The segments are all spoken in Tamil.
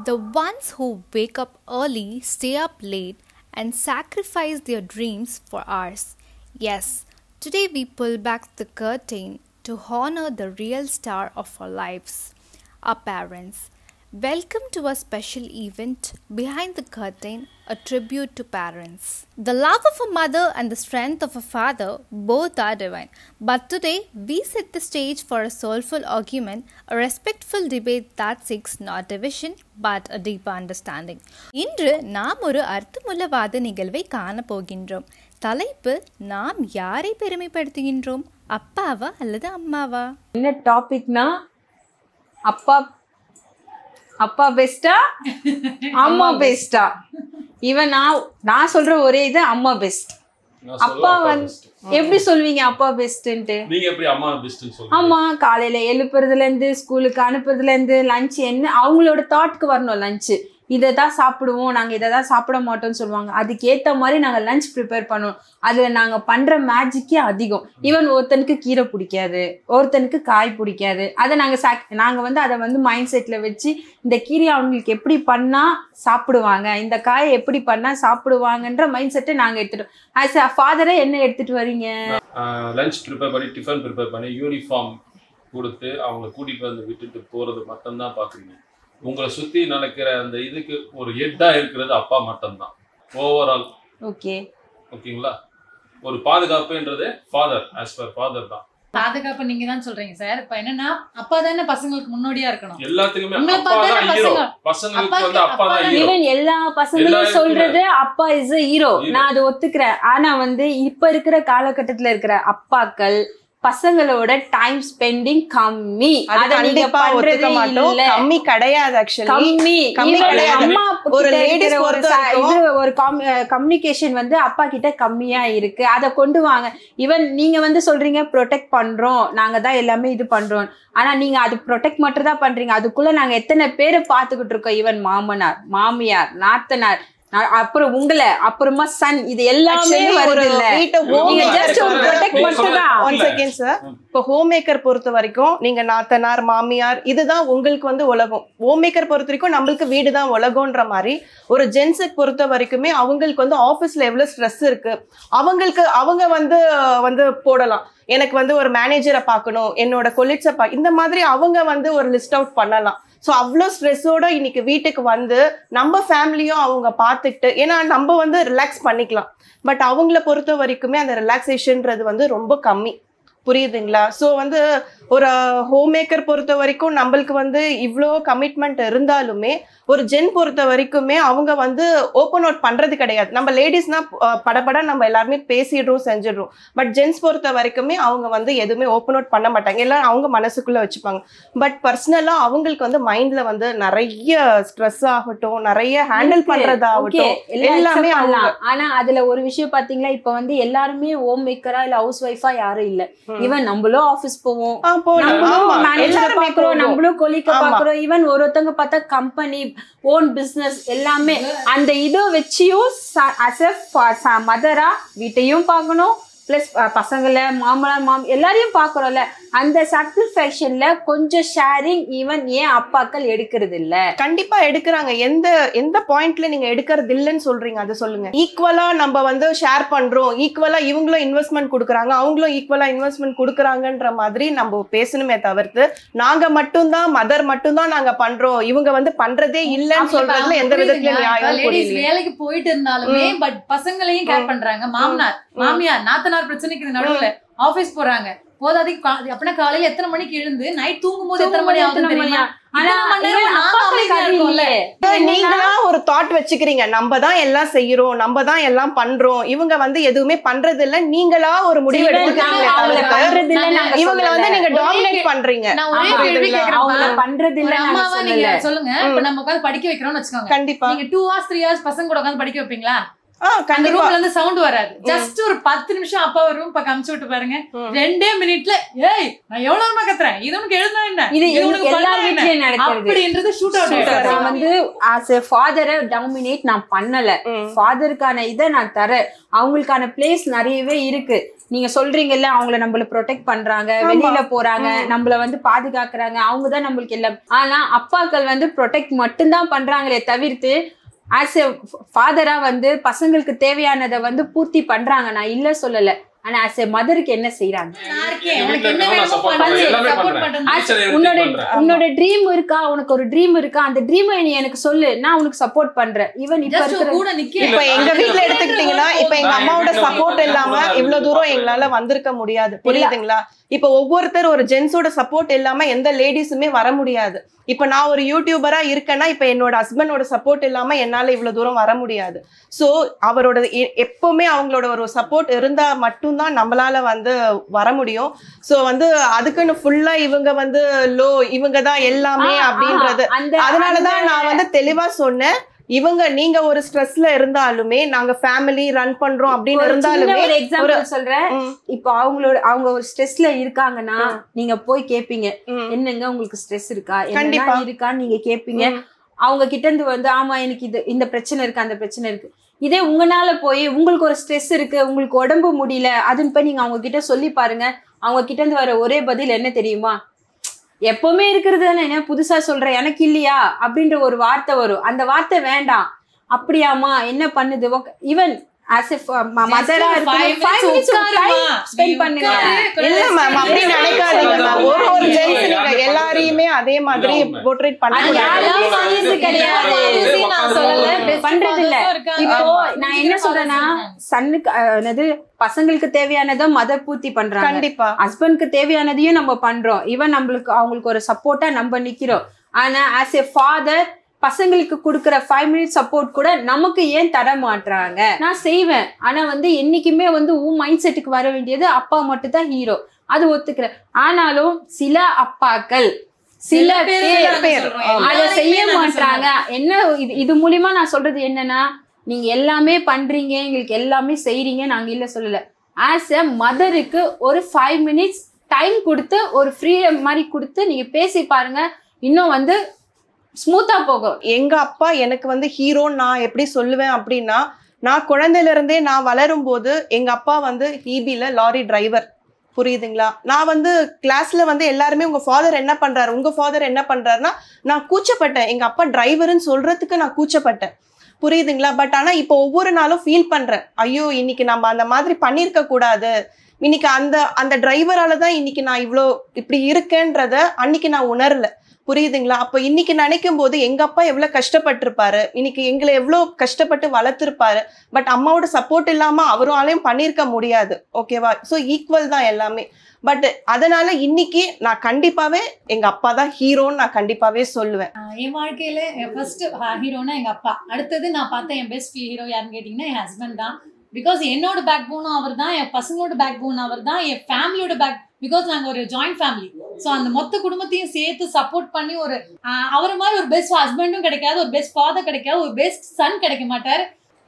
The ones who wake up early, stay up late, and sacrifice their dreams for ours. Yes, today we pull back the curtain to honor the real star of our lives, our parents. Welcome to a special event, Behind the Curtain, a tribute to parents. The love of a mother and the strength of a father both are divine. But today, we set the stage for a soulful argument, a respectful debate that seeks not division but a deeper understanding. இன்று நாம் ஒரு அர்த்தமுள்ள நிகழ்வை காண போகின்றோம். தலைப்பு நாம் யாரை பெருமைப்படுத்துகின்றோம், அப்பாவா அல்லது அம்மாவா? என்ன டாபிக்னா அப்பா பெஸ்டா அம்மா பெஸ்டா? ஈவன் நான் சொல்ற ஒரே இது அம்மா பெஸ்ட். அப்பா வந்து எப்படி சொல்வீங்க அப்பா பெஸ்ட்ன்ட்டு? நீங்க எப்படி அம்மா பெஸ்ட்னு சொல்றீங்க? ஆமா, காலையில எழுப்புறதுல இருந்து ஸ்கூலுக்கு அனுப்புறதுல இருந்து லஞ்ச் என்ன அவங்களோட தாட்க்கு வரணும். லஞ்ச் இதை தான் சாப்பிடுவோம், நாங்கள் இதை தான் சாப்பிட மாட்டோம்னு சொல்லுவாங்க. அதுக்கேற்ற மாதிரி நாங்கள் லஞ்ச் ப்ரிப்பேர் பண்ணுவோம். அதில் நாங்கள் பண்ணுற மேஜிக்கே அதிகம். ஈவன் ஒருத்தனுக்கு கீரை பிடிக்காது, ஒருத்தனுக்கு காய் பிடிக்காது. அதை நாங்கள் வந்து அதை வந்து மைண்ட் செட்டில் வச்சு இந்த கீரையை அவங்களுக்கு எப்படி பண்ணால் சாப்பிடுவாங்க, இந்த காயை எப்படி பண்ணால் சாப்பிடுவாங்கன்ற மைண்ட் செட்டை நாங்கள் எடுத்துட்டோம். ஆஸ் அ ஃபாதரே என்ன எடுத்துகிட்டு வரீங்க? லஞ்ச் ப்ரிப்பேர் பண்ணி, டிஃபன் ப்ரிப்பேர் பண்ணி, யூனிஃபார்ம் கொடுத்து அவங்க கூட்டிகிட்டு வந்து விட்டுட்டு போகிறது மட்டும்தான் பார்க்குறீங்க. உங்களை சுத்தி நடக்கிற அந்த இதுக்கு ஒரு ஹெட்டா இருக்கிறது அப்பா மட்டும்தான் ஓவரால். ஓகேங்களா? ஒரு பாதுகாப்புன்றது ஃபாதர், ஆஸ் பர் ஃபாதர் தான் பாதுகாப்பு. நீங்க தான் சொல்றீங்க சார். இப்ப என்னன்னா அப்பா தானே பசங்களுக்கு முன்னோடியா இருக்கணும். எல்லாத்துக்குமே அப்பா தான் ஹீரோ. பசங்களுக்கு வந்து அப்பா தான் ஹீரோ. ஈவன் எல்லா பசங்களும் சொல்றது அப்பா இஸ் a ஹீரோ. நான் அதை ஒத்துக்கிறேன். ஆனா வந்து இப்ப இருக்கிற காலகட்டத்துல இருக்கிற அப்பாக்கள் பசங்களோட டைம் ஸ்பெண்டிங் கம்மி. அத நீங்க ஒத்துக்க மாட்டோம். கம்மி கிடையாது, ஆக்சுவலி கம்மி கிடையாது. அம்மா ஒரு லேடிஸ் ஒரு கம்யூனிகேஷன் வந்து அப்பா கிட்ட கம்மியா இருக்கு. அதை கொண்டு வாங்க. ஈவன் நீங்க வந்து சொல்றீங்க ப்ரொடெக்ட் பண்றோம், நாங்க தான் எல்லாமே இது பண்றோம். ஆனா நீங்க அது ப்ரொடெக்ட் மட்டும் தான் பண்றீங்க. அதுக்குள்ள நாங்க எத்தனை பேரை பாத்துக்கிட்டு இருக்கோம். ஈவன் மாமனார், மாமியார், நாத்தனார், அப்புறம் உங்களை, அப்புறமா சன், இது எல்லாமே வருது இல்ல. நீங்க ஜஸ்ட் ஒரு ப்ரொடெக்ட் மட்டும் தான். One second sir. இப்போ ஹோம் மேக்கர் பொறுத்த வரைக்கும் நீங்க நாத்தனார், மாமியார், இதுதான் உங்களுக்கு வந்து உலகம். ஹோம் மேக்கர் பொறுத்த வரைக்கும் நம்மளுக்கு வீடு தான் உலகம்ன்ற மாதிரி ஒரு ஜென்ஸுக்கு பொறுத்த வரைக்குமே அவங்களுக்கு வந்து ஆஃபீஸ்ல எவ்வளவு ஸ்ட்ரெஸ் இருக்கு அவங்களுக்கு அவங்க வந்து போடலாம். எனக்கு வந்து ஒரு மேனேஜரை பார்க்கணும், என்னோட கொலீக்ஸை இந்த மாதிரி அவங்க வந்து ஒரு லிஸ்ட் அவுட் பண்ணலாம். ஸோ அவ்வளோ ஸ்ட்ரெஸ்ஸோட இன்னைக்கு வீட்டுக்கு வந்து நம்ம ஃபேமிலியும் அவங்க பார்த்துக்கிட்டு, ஏன்னா நம்ம வந்து ரிலாக்ஸ் பண்ணிக்கலாம். பட் அவங்கள பொறுத்த வரைக்குமே அந்த ரிலாக்ஸேஷன்றது வந்து ரொம்ப கம்மி. புரியுதுங்களா? ஸோ வந்து ஒரு ஹோம் மேக்கர் பொறுத்த வரைக்கும் நம்மளுக்கு வந்து இவ்வளோ கமிட்மெண்ட் இருந்தாலுமே ஒரு ஜென் பொறுத்த வரைக்குமே அவங்க வந்து ஓப்பன் அவுட் பண்றது கிடையாது. நம்ம லேடிஸ்னா படப்பட நம்ம எல்லாருமே பேசிடுறோம், செஞ்சிடுறோம். பட் ஜென்ஸ் பொறுத்த வரைக்குமே அவங்க வந்து எதுவுமே ஓப்பன் அவுட் பண்ண மாட்டாங்க. எல்லாம் அவங்க மனசுக்குள்ள வச்சுப்பாங்க. பட் பர்சனலா அவங்களுக்கு வந்து மைண்ட்ல வந்து நிறைய ஸ்ட்ரெஸ் ஆகட்டும், நிறைய ஹேண்டில் பண்றதாகட்டும் எல்லாமே ஆகலாம். ஆனா அதுல ஒரு விஷயம் பாத்தீங்களா, இப்ப வந்து எல்லாருமே ஹோம் மேக்கரா இல்ல ஹவுஸ் ஒய்ஃபா யாரும் இல்ல. ஈவன் நம்மளும் ஆபீஸ் போவோம், நம்மளும் கொலிக்க பாக்குறோம். ஈவன் ஒருத்தவங்க பார்த்தா கம்பெனி, ஓன் பிசினஸ் எல்லாமே. அந்த இதை வச்சியும் மதரா வீட்டையும் பார்க்கணும், பிளஸ் பசங்களை, மாமனார், எல்லாரையும் பாக்குறோம்ல. அந்த சாட்டிஸ்ஃபேக்ஷன்ல கொஞ்சம் ஷேரிங் ஈவன் ஏன் அப்பாக்கள் எடுக்கிறது இல்ல? கண்டிப்பா எடுக்கிறாங்க. எந்த பாயிண்ட்ல நீங்க எடுக்கிறது இல்லைன்னு சொல்றீங்க அதை சொல்லுங்க. ஈக்குவலா நம்ம வந்து ஷேர் பண்றோம், ஈக்குவலா இவங்களும் இன்வெஸ்ட்மெண்ட் கொடுக்குறாங்க, அவங்களும் ஈக்குவலா இன்வெஸ்ட்மெண்ட் கொடுக்குறாங்க மாதிரி நம்ம பேசணுமே தவிர்த்து நாங்க மட்டும்தான் மதர் மட்டும்தான் நாங்க பண்றோம், இவங்க வந்து பண்றதே இல்லைன்னு சொல்றதுல எந்த விதத்துல நியாயம் புரியல. வேலைக்கு போயிட்டு இருந்தாலுமே பட் பசங்களையும் கேர் பண்றாங்க. மாமியார், நாத்தனார் பிரச்சனைக்கு நடுவுல ஆபீஸ் போறாங்க. போதாதுக்கு அப்படின்னா காலையில எத்தனை மணிக்கு எழுந்து நைட் தூங்கும் போது எத்தனை மணி ஆகுது தெரியுமா? நீங்களா ஒரு தாட் வச்சுக்கிறீங்க, நம்ம தான் எல்லாம் செய்யறோம், நம்ம தான் எல்லாம் பண்றோம், இவங்க வந்து எதுவுமே பண்றது இல்ல. நீங்களா ஒரு முடிவு எடுத்துக்கிறீங்க, இவங்களை வந்து நீங்க டாமினேட் பண்றீங்க. பண்றது இல்ல அம்மாவா நீங்க சொல்லுங்க. இப்ப நம்ம உட்காந்து படிக்க வைக்கிறோம்னு வச்சுக்கோங்க. கண்டிப்பா நீங்க 2 hours 3 hours பசங்க கூட உட்காந்து படிக்க வைப்பீங்களா? ரூம்ல இருந்து சவுண்ட் வராது. ஜஸ்ட் ஒரு 10 நிமிஷம் அப்பா ரூம் பக்கம் அமுச்சு விட்டு பாருங்க. 2 மினிட்ல ஏய் நான் எவ்வளவு நேரமா கத்துறேன், இது உனக்கு எழுதுனா என்ன, இது உனக்கு எல்லார் வீட்லயும் நடக்குது அப்படின்றது ஷூட் அவுட். நான் வந்து ஆஸ் எ ஃபாதரை டாமினேட் நான் பண்ணல. ஃபாதருக்கான இதை நான் தரேன். அவங்களுக்கான பிளேஸ் நிறையவே இருக்கு. நீங்க சொல்றீங்கல்ல அவங்கள நம்மள ப்ரொடெக்ட் பண்றாங்க, வெளியில போறாங்க, நம்மள வந்து பாதுகாக்கிறாங்க, அவங்கதான் நம்மளுக்கு எல்லாம். ஆனா அப்பாக்கள் வந்து ப்ரொடெக்ட் மட்டும்தான் பண்றாங்களே தவிர்த்து ஆஸ் எ ஃபாதரா வந்து பசங்களுக்கு தேவையானதை வந்து பூர்த்தி பண்றாங்க, நான் இல்ல சொல்லல. ஆனா ஆஸ் எ மதருக்கு என்ன செய்யறாங்க? உன்னோட ட்ரீம் இருக்கா, உனக்கு ஒரு ட்ரீம் இருக்கா, அந்த ட்ரீமை நீ எனக்கு சொல்லு, நான் உனக்கு சப்போர்ட் பண்றேன். ஈவன் இப்ப எங்க வீட்டுல எடுத்துக்கிட்டீங்கன்னா இப்ப எங்க அம்மாவோட சப்போர்ட் இல்லாம இவ்வளவு தூரம் எங்களால வந்திருக்க முடியாது, புரியுதுங்களா? இப்ப ஒவ்வொருத்தர் ஒரு ஜென்ஸோட சப்போர்ட் இல்லாம எந்த லேடிஸுமே வர முடியாது. இப்ப நான் ஒரு யூடியூபரா இருக்கேன்னா இப்ப என்னோட ஹஸ்பண்டோட சப்போர்ட் இல்லாம என்னால இவ்வளவு தூரம் வர முடியாது. சோ அவரோட எப்பவுமே அவங்களோட ஒரு சப்போர்ட் இருந்தா மட்டும்தான் நம்மளால வந்து வர முடியும். சோ வந்து அதுக்குன்னு ஃபுல்லா இவங்க வந்து இவங்க தான் எல்லாமே அப்படின்றது. அதனாலதான் நான் வந்து தெளிவா சொன்னேன், இவங்க நீங்க ஒரு ஸ்ட்ரெஸ்ல இருந்தாலுமே நாங்க ஃபேமிலி ரன் பண்றோம் அப்படின்னு இருந்தாலுமே. ஒரு எக்ஸாம்பிள் சொல்றேன். இப்போ அவங்க ஒரு ஸ்ட்ரெஸ்ல இருக்காங்கன்னா நீங்க போய் கேப்பீங்க, என்னங்க உங்களுக்கு ஸ்ட்ரெஸ் இருக்கா, கண்டிப்பா இருக்கான்னு நீங்க கேப்பீங்க. அவங்க கிட்ட இருந்து வந்து ஆமா எனக்கு இந்த பிரச்சனை இருக்கு, அந்த பிரச்சனை இருக்கு. இதே உங்களால போய் உங்களுக்கு ஒரு ஸ்ட்ரெஸ் இருக்கு, உங்களுக்கு உடம்பு முடியல, அதுன்னு போய் நீங்க அவங்க கிட்ட சொல்லி பாருங்க. அவங்க கிட்ட இருந்து வர ஒரே பதில் என்ன தெரியுமா? எப்பவுமே இருக்கிறது தானே, என்ன புதுசா சொல்ற, எனக்கு இல்லையா அப்படின்ற ஒரு வார்த்தை வரும். அந்த வார்த்தை வேண்டாம். அப்படியாமா, என்ன பண்ணுது, ஈவன் as a mother-ஆ ஸ்பெண்ட் பண்ணுங்க. இல்ல மேம் அப்படி நினைக்காதீங்க மேம். ஒரு ஜென்ஸ் நீங்க எல்லாரையுமே அதே மாதிரி போர்ட்ரேட் பண்ண பண்றது இல்ல. இப்போ நான் என்ன சொல்றேன்னா, சன்னுக்கு பசங்களுக்கு தேவையானதை மதர் பூர்த்தி பண்றாங்க, கண்டிப்பா ஹஸ்பண்ட்க்கு தேவையானதையும் நம்ம பண்றோம். ஈவன் நம்மளுக்கு அவங்களுக்கு ஒரு சப்போர்ட்டா நம்ம நிக்கிறோம். ஆனா as a father பசங்களுக்கு கொடுக்குற 5 minutes சப்போர்ட் கூட நமக்கு ஏன் தர மாட்டாங்க? நான் செய்வேன். ஆனா வந்து என்னைக்குமே வந்து மைண்ட் செட்டுக்கு வர வேண்டியது அப்பா மட்டும் தான் ஹீரோ, அது ஒத்துக்கிறேன். ஆனாலும் சில அப்பாக்கள் சில பேர் அதை செய்ய மாட்டாங்க. என்ன இது மூலியமா நான் சொல்றது என்னன்னா, நீங்க எல்லாமே பண்றீங்க, எங்களுக்கு எல்லாமே செய்றீங்க, நாங்க இல்ல சொல்லல. ஆஸ் எ மதருக்கு ஒரு 5 minutes டைம் கொடுத்து ஒரு ஃப்ரீடம் மாதிரி கொடுத்து நீங்க பேசி பாருங்க, இன்னும் வந்து ஸ்மூத்தா போகும். எங்க அப்பா எனக்கு வந்து ஹீரோன்னு நான் எப்படி சொல்லுவேன் அப்படின்னா, நான் குழந்தையில இருந்தே நான் வளரும் போது எங்க அப்பா வந்து ஈபில லாரி டிரைவர், புரியுதுங்களா? நான் வந்து கிளாஸ்ல வந்து எல்லாருமே உங்க ஃபாதர் என்ன பண்றாரு, உங்க ஃபாதர் என்ன பண்றாருன்னா நான் கூச்சப்பட்டேன். எங்க அப்பா டிரைவர்னு சொல்றதுக்கு நான் கூச்சப்பட்டேன், புரியுதுங்களா? பட் ஆனா இப்போ ஒவ்வொரு நாளும் ஃபீல் பண்றேன், ஐயோ இன்னைக்கு நம்ம அந்த மாதிரி பண்ணிருக்க கூடாது, இன்னைக்கு அந்த டிரைவரால தான் இன்னைக்கு நான் இப்படி இருக்கேன்றத அன்னைக்கு நான் உணரல, புரியுதுங்களா? அப்போ இன்னைக்கு நினைக்கும் போது எங்க அப்பா எவ்வளவு கஷ்டப்பட்டிருப்பாரு, இன்னைக்கு எங்களை எவ்வளவு கஷ்டப்பட்டு வளர்த்திருப்பாரு. பட் அம்மாவோட சப்போர்ட் இல்லாம அவராலையும் பண்ணிருக்க முடியாது, ஓகேவா? ஸோ ஈக்குவல் தான் எல்லாமே. பட் அதனால இன்னைக்கு நான் கண்டிப்பாவே எங்க அப்பா தான் ஹீரோன்னு நான் கண்டிப்பாவே சொல்லுவேன். என் வாழ்க்கையில ஃபர்ஸ்ட் ஹீரோனா எங்க அப்பா. அடுத்தது நான் பார்த்த என் பெஸ்ட் ஹீரோ யாருன்னு கேட்டீங்கன்னா என் ஹஸ்பண்ட் தான். பிகாஸ் என்னோட பேக் போனும் அவர் தான், என் பசங்களோட பேக் போன் அவர் தான், என் ஃபேமிலியோட பேக். பிகாஸ் நாங்கள் ஒரு ஜாயிண்ட் ஃபேமிலி. ஸோ அந்த மொத்த குடும்பத்தையும் சேர்த்து சப்போர்ட் பண்ணி ஒரு அவர் மாதிரி ஒரு பெஸ்ட் ஹஸ்பண்டும் கிடைக்காது, ஒரு பெஸ்ட் ஃபாதர் கிடைக்காது, ஒரு பெஸ்ட் சன் கிடைக்க மாட்டார்.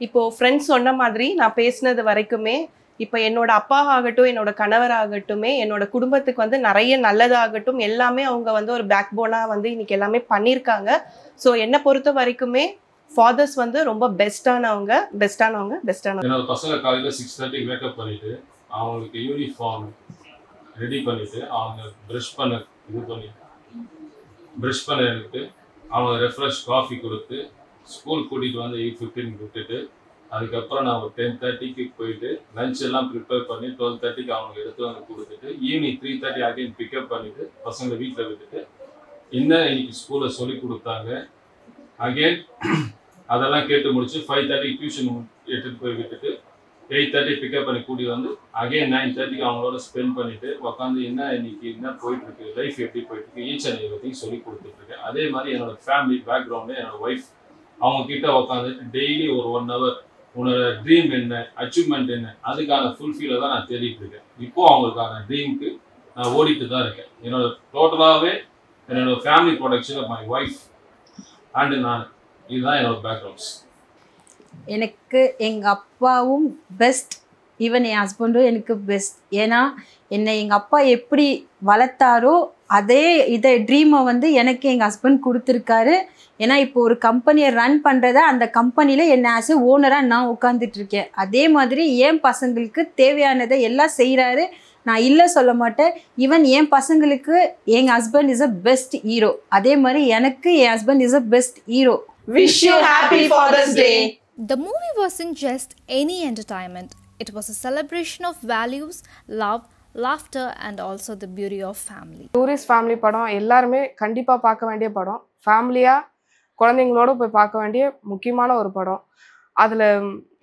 இப்போ ஃப்ரெண்ட்ஸ் சொன்ன மாதிரி நான் பேசினது வரைக்குமே இப்போ என்னோட அப்பா ஆகட்டும், என்னோட கணவர் ஆகட்டுமே, என்னோட குடும்பத்துக்கு வந்து நிறைய நல்லதாகட்டும் எல்லாமே அவங்க வந்து ஒரு பேக் போனா வந்து இன்னைக்கு எல்லாமே பண்ணியிருக்காங்க. ஸோ என்னை பொறுத்த வரைக்குமே ஃபாதர்ஸ் வந்து ரொம்ப பெஸ்டானவங்க. என்னோட பசங்க காலையில் 6:30 வேக்கப் பண்ணிட்டு அவங்களுக்கு யூனிஃபார்ம் ரெடி பண்ணிட்டு அவங்க ப்ரஷ் பண்ண எடுத்து அவங்க ரெஃப்ரெஷ் காஃபி கொடுத்து ஸ்கூல் கூட்டிகிட்டு வந்து 8:15 விட்டுட்டு அதுக்கப்புறம் நான் ஒரு 10:30க்கு போயிட்டு லஞ்ச் எல்லாம் ப்ரிப்பேர் பண்ணி 12:30க்கு அவங்களுக்கு எடுத்து வந்து கொடுத்துட்டு ஈவினிங் 3:30 அகைன் பிக்கப் பண்ணிட்டு பசங்களை வீட்டில் விட்டுட்டு என்ன இன்னைக்கு ஸ்கூலில் சொல்லி கொடுத்தாங்க அகைன் அதெல்லாம் கேட்டு முடிச்சு 5:30 டியூஷன் எடுத்துகிட்டு போய் விட்டுட்டு 8:30 பிக்கப் பண்ணி கூட்டிட்டு வந்து அகைன் 9:30க்கு அவங்களோட ஸ்பெண்ட் பண்ணிட்டு உட்காந்து இன்னைக்கு என்ன போயிட்டு இருக்கு, லைஃப் எப்படி போயிட்டு இருக்கு, ஈச் அண்ட் எவ்ரிதிங் சொல்லி கொடுத்துட்டு இருக்கேன். அதே மாதிரி என்னோட ஃபேமிலி பேக்ரவுண்டு என்னோட ஒய்ஃப் அவங்க கிட்ட உட்காந்துட்டு டெய்லி ஒரு 1 hour உன்னோட ட்ரீம் என்ன, அச்சீவ்மெண்ட் என்ன, அதுக்கான ஃபுல்ஃபீலை தான் நான் தேடிட்டு இருக்கேன். இப்போ அவங்களுக்கான ட்ரீமுக்கு நான் ஓடிட்டு தான் இருக்கேன். என்னோட டோட்டலாகவே என்னோட family production of my wife and நான், இதுதான் என்னோட பேக்ரவுண்ட்ஸ். எனக்கு எங்க அப்பாவும் பெஸ்ட், ஈவன் என் ஹஸ்பண்டும் எனக்கு பெஸ்ட். ஏன்னா என்னை எங்கள் அப்பா எப்படி வளர்த்தாரோ அதே ட்ரீமை வந்து எனக்கு எங்கள் ஹஸ்பண்ட் கொடுத்துருக்காரு. ஏன்னா இப்போ ஒரு கம்பெனியை ரன் பண்ணுறத அந்த கம்பெனியில் என்னை ஆஸ் எ ஓனராக நான் உட்காந்துட்ருக்கேன். அதே மாதிரி என் பசங்களுக்கு தேவையானதை எல்லாம் செய்கிறாரு. நான் இல்லை சொல்ல மாட்டேன். ஈவன் என் பசங்களுக்கு எங்கள் husband is a best hero. அதே மாதிரி எனக்கு என் husband is a best hero. Wish you happy Father's Day. The movie wasn't just any entertainment. It was a celebration of values, love, laughter and also the beauty of family. Tourist family படம் எல்லாருமே கண்டிப்பாக பார்க்க வேண்டிய படம். ஃபேமிலியாக குழந்தைங்களோட போய் பார்க்க வேண்டிய முக்கியமான ஒரு படம். அதில்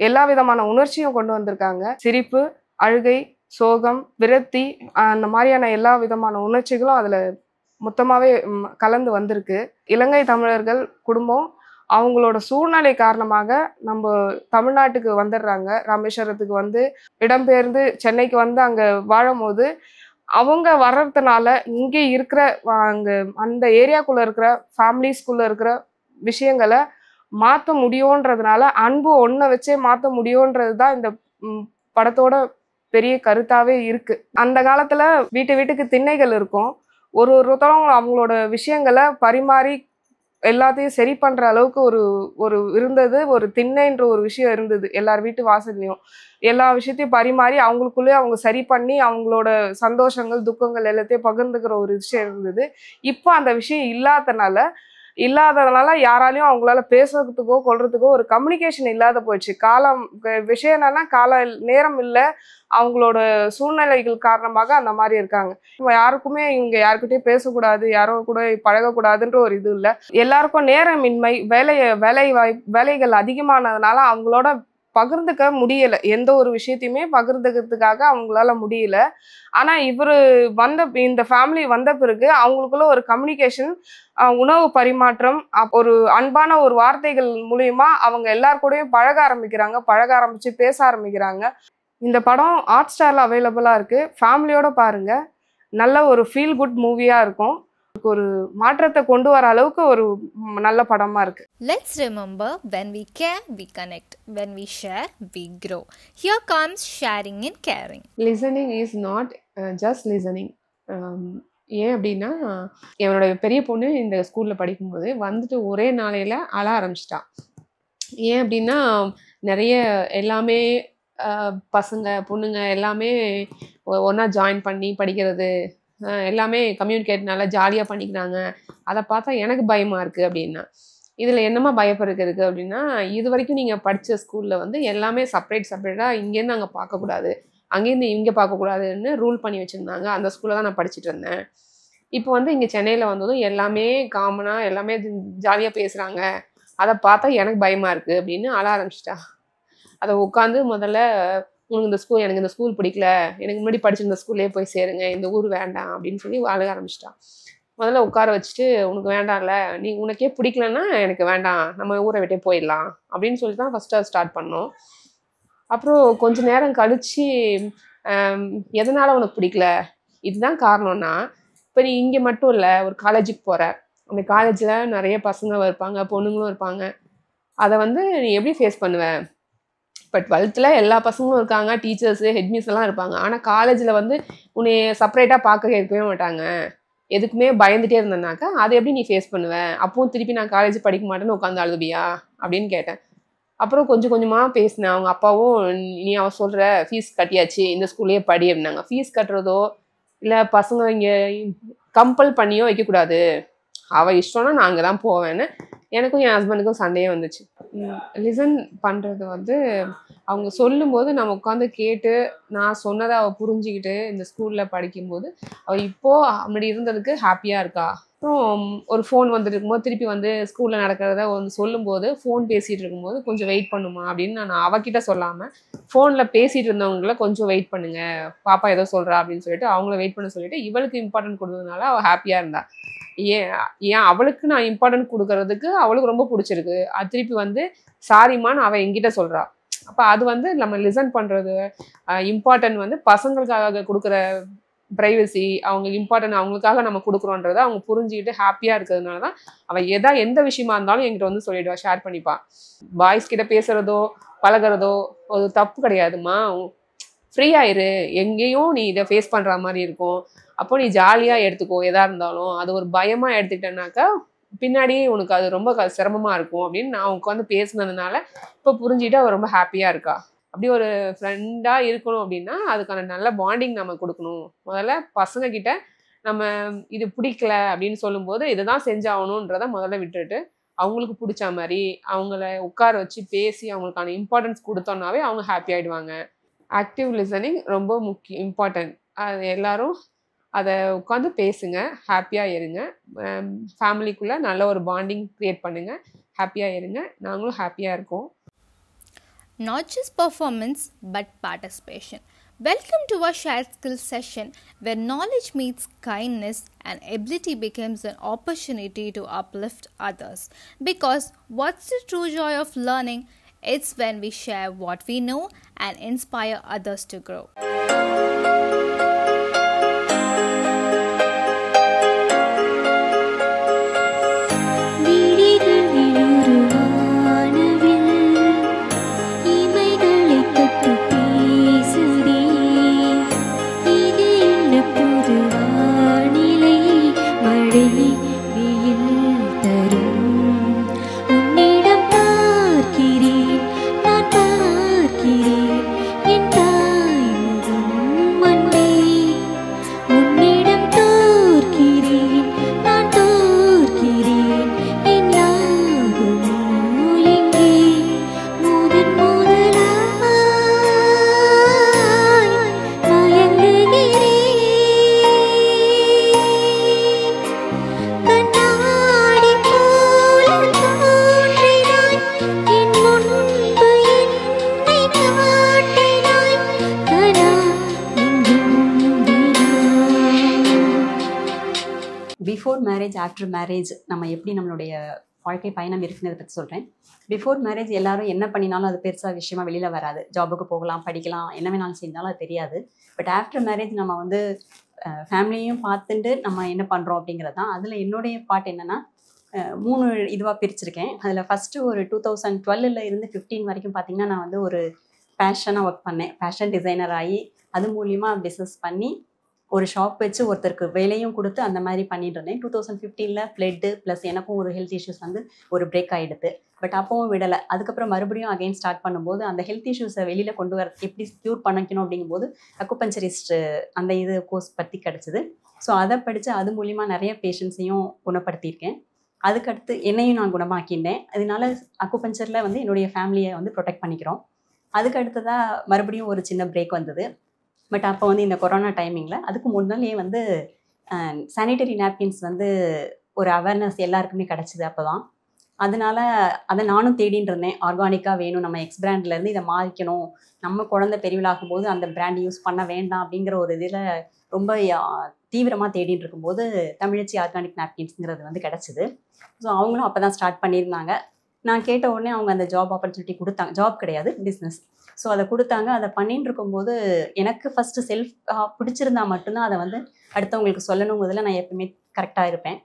எல்லா விதமான உணர்ச்சியும் கொண்டு வந்திருக்காங்க. சிரிப்பு, அழுகை, சோகம், விரக்தி, அந்த மாதிரியான எல்லா விதமான உணர்ச்சிகளும் அதில் மொத்தமாகவே கலந்து வந்திருக்கு. இலங்கை தமிழர்கள் குடும்பம் அவங்களோட சூழ்நிலை காரணமாக நம்ம தமிழ்நாட்டுக்கு வந்துடுறாங்க. ராமேஸ்வரத்துக்கு வந்து இடம்பெயர்ந்து சென்னைக்கு வந்து அங்கே வாழும் போது அவங்க வர்றதுனால இங்கே இருக்கிற அங்கே அந்த ஏரியாக்குள்ளே இருக்கிற ஃபேமிலிஸ்குள்ளே இருக்கிற விஷயங்களை மாற்ற முடியுன்றதுனால, அன்பு ஒன்றை வச்சே மாற்ற முடியுன்றது தான் இந்த படத்தோட பெரிய கருத்தாவே இருக்கு. அந்த காலத்துல வீட்டுக்கு திண்ணைகள் இருக்கும். ஒருத்தவங்க அவங்களோட விஷயங்களை பரிமாறி எல்லாத்தையும் சரி பண்ற அளவுக்கு ஒரு இருந்தது. ஒரு திண்ணைன்ற ஒரு விஷயம் இருந்தது எல்லார் வீட்டு வாசல்லையும். எல்லா விஷயத்தையும் பரிமாறி அவங்களுக்குள்ளே அவங்க சரி பண்ணி அவங்களோட சந்தோஷங்கள், துக்கங்கள் எல்லாத்தையும் பகிர்ந்துக்கிற ஒரு விஷயம் இருந்தது. இப்போ அந்த விஷயம் இல்லாததுனால யாராலையும் அவங்களால பேசுறதுக்கோ கொள்றதுக்கோ ஒரு கம்யூனிகேஷன் இல்லாத போயிடுச்சு. விஷயம் என்னன்னா நேரம் இல்லை. அவங்களோட சூழ்நிலைகள் காரணமாக அந்த மாதிரி இருக்காங்க. யாருக்குமே இங்க யாருக்கிட்டையும் பேசக்கூடாது, யாரோ கூட பழகக்கூடாதுன்ற ஒரு இது இல்லை. எல்லாருக்கும் நேரமின்மை, வேலைகள் அதிகமானதுனால அவங்களோட பகிர்ந்துக்க முடியல. எந்த ஒரு விஷயத்தையுமே பகிர்ந்துக்கிறதுக்காக அவங்களால முடியல. ஆனா இந்த ஃபேமிலி வந்த பிறகு அவங்களுக்குள்ள ஒரு கம்யூனிகேஷன், உணவு பரிமாற்றம், ஒரு அன்பான ஒரு வார்த்தைகள் மூலியமா அவங்க எல்லார் கூடயும் பழக ஆரம்பிச்சு பேச ஆரம்பிக்கிறாங்க. இந்த படம் ஹாட் ஸ்டார்ல அவைலபிளா இருக்கு. ஃபேமிலியோட பாருங்க. நல்ல ஒரு ஃபீல் குட் மூவியா இருக்கும். ஒரு மாற்றத்தை கொண்டு வர அளவுக்கு ஒரு நல்ல படமா இருக்கு. Let's remember, when we care we connect, when we share we grow. Here comes sharing and caring. Listening is not just listening. ஏன் அப்படின்னா, என்னோட பெரிய பொண்ணு இந்த ஸ்கூலில் படிக்கும்போது வந்துட்டு ஒரே நாளையில் அழ ஆரம்பிச்சிட்டா. ஏன் அப்படின்னா, நிறைய எல்லாமே பசங்க பொண்ணுங்க எல்லாமே ஒன்றா ஜாயின் பண்ணி படிக்கிறது, எல்லாமே கம்யூனிகேட் நல்லா ஜாலியாக பண்ணிக்கிறாங்க. அதை பார்த்தா எனக்கு பயமாக இருக்குது அப்படின்னா. இதில் என்னமா பயப்படுறதுக்கு அப்படின்னா, இது வரைக்கும் நீங்கள் படித்த ஸ்கூலில் வந்து எல்லாமே செப்பரேட்டாக இங்கேருந்து அங்கே பார்க்கக்கூடாது, அங்கேருந்து இங்கே பார்க்கக்கூடாதுன்னு ரூல் பண்ணி வச்சுருந்தாங்க. அந்த ஸ்கூலில் தான் நான் படிச்சுட்டு இருந்தேன். இப்போ வந்து இங்கே சென்னையில் வந்ததும் எல்லாமே காமனாக எல்லாமே ஜாலியாக பேசுகிறாங்க. அதை பார்த்தா எனக்கு பயமாக இருக்குது அப்படின்னு அழ ஆரம்பிச்சிட்டா. அதை உட்காந்து முதல்ல, எனக்கு இந்த ஸ்கூல் பிடிக்கல, எனக்கு முன்னாடி படிச்சிருந்த ஸ்கூல்லே போய் சேருங்க, இந்த ஊர் வேண்டாம் அப்படின்னு சொல்லி அழுக ஆரம்பிச்சிட்டான். முதல்ல உட்கார வச்சுட்டு, உனக்கு வேண்டாம்ல, உனக்கே பிடிக்கலன்னா எனக்கு வேண்டாம், நம்ம ஊரை விட்டே போயிடலாம் அப்படின்னு சொல்லி தான் ஃபஸ்ட்டு ஸ்டார்ட் பண்ணோம். அப்புறம் கொஞ்ச நேரம் கழிச்சு, எதனால் உனக்கு பிடிக்கல, இதுதான் காரணம்னா, இப்போ நீ இங்கே மட்டும் இல்லை, ஒரு காலேஜுக்கு போகிற, அந்த காலேஜில் நிறைய பசங்க இருப்பாங்க, பொண்ணுங்களும் இருப்பாங்க. அதை வந்து நீ எப்படி ஃபேஸ் பண்ணுவேன்? இப்போ 12th எல்லா பசங்களும் இருக்காங்க, டீச்சர்ஸு, ஹெட்மிஸ் எல்லாம் இருப்பாங்க. ஆனால் காலேஜில் வந்து உன்னை செப்பரேட்டாக பார்க்க இருக்கவே மாட்டாங்க. எதுக்குமே பயந்துட்டே இருந்தேன்னாக்கா அதை எப்படி நீ ஃபேஸ் பண்ணுவேன்? அப்பவும் திருப்பி நான் காலேஜ் படிக்க மாட்டேன்னு உட்காந்து அழுதுபியா அப்படின்னு கேட்டேன். அப்புறம் கொஞ்சம் கொஞ்சமாக பேசினேன். அவங்க அப்பாவும், நீ அவ சொல்கிற ஃபீஸ் கட்டியாச்சு, இந்த ஸ்கூல்லேயே படி அப்படின்னாங்க. ஃபீஸ் கட்டுறதோ இல்லை பசங்க இங்கே கம்பல் பண்ணியோ வைக்கக்கூடாது, அவள் இஷ்டம்னா நான் அங்கே தான் போவேன்னு எனக்கும் என் ஹஸ்பண்டுக்கும் சண்டையே வந்துச்சு. லிசன் பண்ணுறது வந்து அவங்க சொல்லும்போது நம்ம உட்காந்து கேட்டு, நான் சொன்னதை அவள் புரிஞ்சுக்கிட்டு இந்த ஸ்கூலில் படிக்கும்போது அவள் இப்போது அப்படி இருந்ததுக்கு ஹாப்பியாக இருக்கா. அப்புறம் ஒரு ஃபோன் வந்துட்டு இருக்கும்போது திருப்பி வந்து ஸ்கூலில் நடக்கிறத வந்து சொல்லும்போது, ஃபோன் பேசிகிட்டு இருக்கும்போது கொஞ்சம் வெயிட் பண்ணுமா அப்படின்னு நான் அவகிட்ட சொல்லாமல் ஃபோனில் பேசிகிட்டு இருந்தவங்கள கொஞ்சம் வெயிட் பண்ணுங்க, பாப்பா ஏதோ சொல்கிறா அப்படின்னு சொல்லிட்டு அவங்கள வெயிட் பண்ண சொல்லிட்டு இவளுக்கு இம்பார்ட்டன்ட் கொடுத்ததுனால அவள் ஹாப்பியாக இருந்தா. ஏன் அவளுக்கு நான் இம்பார்ட்டன்ட் கொடுக்கறதுக்கு அவளுக்கு ரொம்ப பிடிச்சிருக்கு. அது திருப்பி வந்து சாரிம்மான்னு அவள் என்கிட்ட சொல்கிறா. அப்போ அது வந்து நம்ம லிசன் பண்ணுறது இம்பார்ட்டன்ட் வந்து பசங்களுக்காக கொடுக்குற ப்ரைவசி, அவங்க இம்பார்ட்டன்ட் அவங்களுக்காக நம்ம கொடுக்குறோன்றதை அவங்க புரிஞ்சுக்கிட்டு ஹாப்பியாக இருக்கிறதுனால தான் அவள் எந்த விஷயமா இருந்தாலும் என்கிட்ட வந்து சொல்லிடுவா, ஷேர் பண்ணிப்பா. பாய்ஸ் கிட்ட பேசுகிறதோ பழகிறதோ ஒரு தப்பு கிடையாதுமா, ஃப்ரீ ஆயிரு, எங்கேயும் நீ இதை ஃபேஸ் பண்ணுற மாதிரி இருக்கும், அப்போ நீ ஜாலியாக எடுத்துக்கோ எதா இருந்தாலும். அது ஒரு பயமாக எடுத்துக்கிட்டேன்னாக்கா பின்னாடி உனக்கு அது ரொம்ப சிரமமாக இருக்கும் அப்படின்னு நான் உட்காந்து பேசுனதுனால இப்போ புரிஞ்சுட்டு அவள் ரொம்ப ஹாப்பியாக இருக்கா. அப்படி ஒரு ஃப்ரெண்டாக இருக்கணும் அப்படின்னா அதுக்கான நல்ல பாண்டிங் நம்ம கொடுக்கணும். முதல்ல பசங்க கிட்ட நம்ம இது பிடிக்கல அப்படின்னு சொல்லும்போது இதை தான் செஞ்சாகணுன்றதை முதல்ல விட்டுட்டு அவங்களுக்கு பிடிச்ச மாதிரி அவங்கள உட்கார வச்சு பேசி அவங்களுக்கான இம்பார்ட்டன்ஸ் கொடுத்தோன்னாவே அவங்க ஹாப்பி ஆகிடுவாங்க. ஆக்டிவ் லிசனிங் ரொம்ப இம்பார்ட்டன்ட். அது எல்லாரும் அதை உட்காந்து பேசுங்க, ஹாப்பியாக இருங்க, ஃபேமிலிக்குள்ளே நல்ல ஒரு பாண்டிங் க்ரியேட் பண்ணுங்கள், ஹாப்பியாக இருங்க, நாங்களும் ஹாப்பியாக இருக்கோம். Not just performance but participation. Welcome to our shared skills session where knowledge meets kindness and ability becomes an opportunity to uplift others. Because what's the true joy of learning? It's when we share what we know and inspire others to grow. Before marriage after marriage நம்ம எப்படி நம்மளுடைய வாழ்க்கை பயணம் இருக்குன்னு பற்றி சொல்கிறேன். பிஃபோர் மேரேஜ் எல்லாரும் என்ன பண்ணினாலும் அது பெருசாக விஷயமா வெளியில் வராது. ஜாபுக்கு போகலாம், படிக்கலாம், என்ன வேணாலும் செஞ்சாலும் அது தெரியாது. பட் ஆஃப்டர் மேரேஜ் நம்ம வந்து ஃபேமிலியும் பார்த்துட்டு நம்ம என்ன பண்ணுறோம் அப்படிங்கிறது தான். அதில் என்னுடைய பார்ட் என்னென்னா 3 இதுவாக பிரிச்சிருக்கேன். அதில் ஃபஸ்ட்டு ஒரு 2012 இருந்து 15 வரைக்கும் பார்த்திங்கன்னா நான் வந்து ஒரு பேஷனாக ஒர்க் பண்ணேன். ஃபேஷன் டிசைனர் ஆகி அது மூலியமாக பிஸ்னஸ் பண்ணி ஒரு ஷாப் வச்சு ஒருத்தருக்கு வேலையும் கொடுத்து அந்த மாதிரி பண்ணிட்டு இருந்தேன். 2015 ஃப்ளட்டு ப்ளஸ் எனக்கும் ஒரு ஹெல்த் இஷ்யூஸ் வந்து ஒரு பிரேக் ஆகிடுது. பட் அப்போவும் விடலை. அதுக்கப்புறம் மறுபடியும் அகைன் ஸ்டார்ட் பண்ணும்போது அந்த ஹெல்த் இஷ்யூஸை வெளியில் கொண்டு வர எப்படி க்யூர் பண்ணிக்கணும் அப்படிங்கும்போது அக்குபஞ்சரிஸ்ட் அந்த இது கோர்ஸ் பற்றி கிடச்சிது. ஸோ அதை படித்து அது மூலிமா நிறைய பேஷண்ட்ஸையும் குணப்படுத்தியிருக்கேன். அதுக்கடுத்து என்னையும் நான் குணமாக்கிட்டேன். அதனால அக்குபஞ்சரில் வந்து என்னுடைய ஃபேமிலியை வந்து ப்ரொடெக்ட் பண்ணிக்கிறோம். அதுக்கடுத்ததாக மறுபடியும் ஒரு சின்ன பிரேக் வந்தது. பட் அப்போ வந்து இந்த கொரோனா டைமிங்கில் அதுக்கு முன்னாலே வந்து சானிட்டரி நாப்கின்ஸ் வந்து ஒரு அவேர்னஸ் எல்லாருக்குமே கிடச்சிது அப்போ தான். அதனால அதை நானும் தேடின்னு இருந்தேன். ஆர்கானிக்காக வேணும், நம்ம எக்ஸ் பிராண்ட்லேருந்து இதை மாறிக்கணும், நம்ம குழந்தை பெரியவளாகும் போது அந்த பிராண்ட் யூஸ் பண்ண வேண்டாம் அப்படிங்கிற ஒரு இதில் ரொம்ப தீவிரமாக தேடின்னு இருக்கும்போது தமிழச்சி ஆர்கானிக் நாப்கின்ஸுங்கிறது வந்து கிடச்சிது. ஸோ அவங்களும் அப்போ தான் ஸ்டார்ட் பண்ணியிருந்தாங்க. நான் கேட்ட உடனே அவங்க அந்த ஜாப் ஆப்பர்ச்சுனிட்டி கொடுத்தாங்க. ஜாப் கிடையாது, பிஸ்னஸ். ஸோ அதை கொடுத்தாங்க. அதை பண்ணிட்டு இருக்கும்போது எனக்கு ஃபஸ்ட்டு செல்ஃப் பிடிச்சிருந்தா மட்டும்தான் அதை வந்து அடுத்தவங்களுக்கு சொல்லணுங்கிறதுல நான் எப்பவுமே கரெக்டாக இருப்பேன்.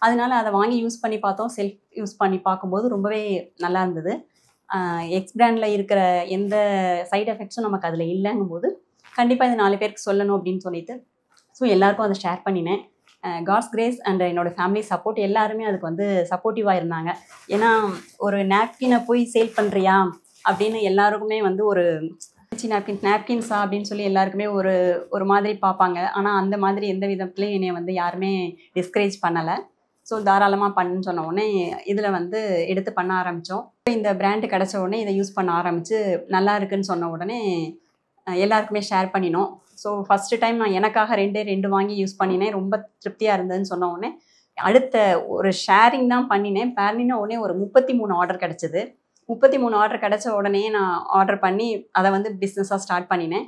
அதனால அதை வாங்கி யூஸ் பண்ணி பார்த்தோம். செல்ஃப் யூஸ் பண்ணி பார்க்கும்போது ரொம்பவே நல்லா இருந்தது. எக்ஸ் பிராண்டில் இருக்கிற எந்த சைட் எஃபெக்ட்ஸும் நமக்கு அதில் இல்லைங்கும்போது கண்டிப்பாக இது 4 பேருக்கு சொல்லணும் அப்படின்னு சொல்லிட்டு ஸோ எல்லாருக்கும் அதை ஷேர் பண்ணினேன். காட்ஸ் கிரேஸ் அண்ட் என்னோடய ஃபேமிலி சப்போர்ட் எல்லாருமே அதுக்கு வந்து சப்போர்ட்டிவாக இருந்தாங்க. ஏன்னா ஒரு நாப்கினை போய் சேல் பண்ணுறியா அப்படின்னு எல்லாருக்குமே வந்து ஒரு நாப்கின்ஸா அப்படின்னு சொல்லி எல்லாருக்குமே ஒரு மாதிரி பார்ப்பாங்க. ஆனால் அந்த மாதிரி எந்த விதத்துலையும் என்னை வந்து யாருமே டிஸ்கரேஜ் பண்ணலை. ஸோ தாராளமாக பண்ணுன்னு சொன்ன உடனே இதில் வந்து எடுத்து பண்ண ஆரம்பித்தோம். இந்த பிராண்டு கிடச்ச உடனே இதை யூஸ் பண்ண ஆரம்பித்து நல்லா இருக்குன்னு சொன்ன உடனே எல்லாருக்குமே ஷேர் பண்ணினோம். ஸோ ஃபஸ்ட்டு டைம் நான் எனக்காக 2 வாங்கி யூஸ் பண்ணினேன். ரொம்ப திருப்தியாக இருந்ததுன்னு சொன்ன உடனே அடுத்த ஒரு ஷேரிங் தான் பண்ணினேன். பண்ணின உடனே ஒரு 33 ஆர்டர் கிடச்சிது. 33 ஆர்டர் கிடச்ச உடனே நான் ஆர்டர் பண்ணி அதை வந்து பிஸ்னஸாக ஸ்டார்ட் பண்ணினேன்.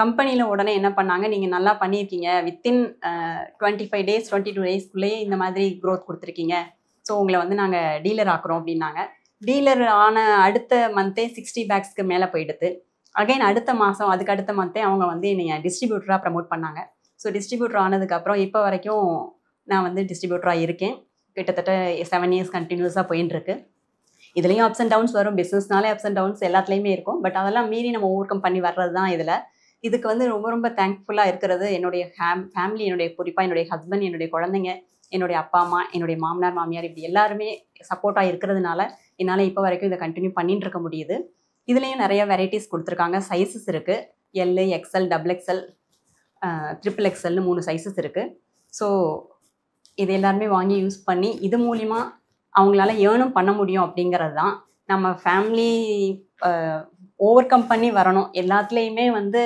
கம்பெனியில் உடனே என்ன பண்ணாங்க, நீங்கள் நல்லா பண்ணியிருக்கீங்க, வித்தின் 25 days 22 daysக்குள்ளேயே இந்த மாதிரி க்ரோத் கொடுத்துருக்கீங்க, ஸோ உங்களை வந்து நாங்கள் டீலர் ஆக்குறோம் அப்படின்னாங்க. டீலர் ஆன அடுத்த மந்த்தே 60 bagsக்கு மேலே போயிடுது. அகைன் அடுத்த மாதம் அதுக்கு அடுத்த மந்த்தே அவங்க வந்து என்னை டிஸ்ட்ரிபியூட்டராக ப்ரமோட் பண்ணாங்க. ஸோ டிஸ்ட்ரிபியூட்டர் ஆனதுக்கப்புறம் இப்போ வரைக்கும் நான் வந்து டிஸ்ட்ரிபியூட்டராக இருக்கேன். கிட்டத்தட்ட 7 years கண்டினியூஸாக போயின்ட்டுருக்கு. இதுலேயும் அப்ஸ் அண்ட் டவுன்ஸ் வரும். பிஸ்னஸ்னாலே அப்ஸ் அண்ட் டவுன்ஸ் எல்லாத்துலேயுமே இருக்கும். பட் அதெல்லாம் மீறி நம்ம ஓவர் கம் பண்ணி வர்றது தான் இதில். இதுக்கு வந்து ரொம்ப ரொம்ப தேங்க்ஃபுல்லாக இருக்கிறது என்னுடைய ஃபேமிலி, குறிப்பாக என்னுடைய ஹஸ்பண்ட், என்னுடைய குழந்தைங்க, என்னுடைய அப்பா அம்மா, என்னுடைய மாமனார் மாமியார், இப்படி எல்லாருமே சப்போர்ட்டாக இருக்கிறதுனால என்னால் இப்போ வரைக்கும் இதை கண்டினியூ பண்ணிட்டு இருக்க முடியுது. இதுலேயும் நிறைய வெரைட்டிஸ் கொடுத்துருக்காங்க. சைஸஸ் இருக்குது. எல், எக்ஸ்எல், XXL, XXXLனு 3 சைஸஸ் இருக்குது. ஸோ இது எல்லாருமே வாங்கி யூஸ் பண்ணி இது மூலிமா அவங்களால ஏர்னும் பண்ண முடியும் அப்படிங்கிறது தான். நம்ம ஃபேமிலி ஓவர் கம் பண்ணி வரணும். எல்லாத்துலேயுமே வந்து